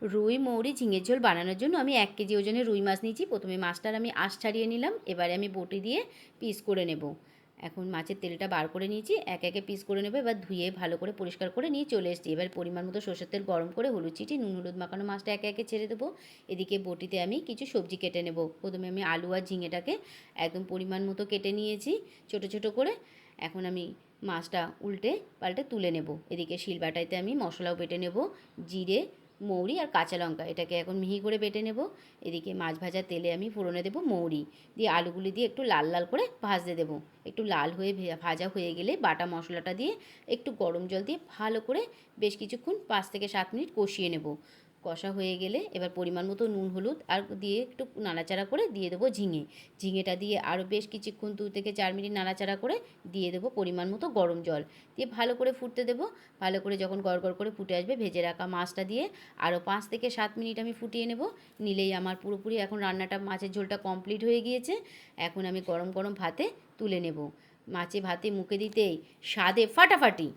রুই মৌরি ঝিঙের ঝোল বানানোর জন্য আমি 1 কেজি ওজনের রুই মাছ নিয়েছি। প্রথমে মাছটার আমি আঁশ ছাড়িয়ে নিলাম, এবারে আমি বটি দিয়ে পিস করে নেব। এখন মাছের তেলটা বার করে নিয়েছি, এক একে পিস করে নেব। এবার ধুয়ে ভালো করে পরিষ্কার করে নিয়ে চলে এসেছি। এবার পরিমাণ মতো সরষের তেল গরম করে হলুদ চিটি নুন হলুদ মাখানো মাছটা একে একে ছেড়ে দেবো। এদিকে বটিতে আমি কিছু সবজি কেটে নেব। প্রথমে আমি আলু আর ঝিঙেটাকে একদম পরিমাণ মতো কেটে নিয়েছি ছোট ছোট করে। এখন আমি মাছটা উল্টে পাল্টে তুলে নেব। এদিকে শিলবাটাইতে আমি মশলাও বেটে নেব, জিরে মৌরি আর কাঁচা লঙ্কা, এটাকে এখন মিহি করে বেটে নেব। এদিকে মাছ ভাজার তেলে আমি ফোড়নে দেবো মৌরি দিয়ে, আলুগুলি দিয়ে একটু লাল লাল করে ভাজতে দেবো। একটু লাল হয়ে ভাজা হয়ে গেলে বাটা মশলাটা দিয়ে একটু গরম জল দিয়ে ভালো করে বেশ কিছুক্ষণ 5 থেকে 7 মিনিট কষিয়ে নেব। কষা হয়ে গেলে এবার পরিমাণ মতো নুন হলুদ আর দিয়ে একটু নাড়াচাড়া করে দিয়ে দেবো ঝিঙেটা দিয়ে আরও বেশ কিছুক্ষণ 2 থেকে 4 মিনিট নাড়াচাড়া করে দিয়ে দেবো পরিমাণ মতো গরম জল দিয়ে ভালো করে ফুটতে দেবো। ভালো করে যখন গড়গড় করে ফুটে আসবে ভেজে রাখা মাছটা দিয়ে আরও 5 থেকে 7 মিনিট আমি ফুটিয়ে নেব। নিলেই আমার পুরোপুরি এখন রান্নাটা মাছের ঝোলটা কমপ্লিট হয়ে গিয়েছে। এখন আমি গরম গরম ভাতে তুলে নেব। মাছে ভাতে মুখে দিতেই স্বাদে ফাটাফাটি।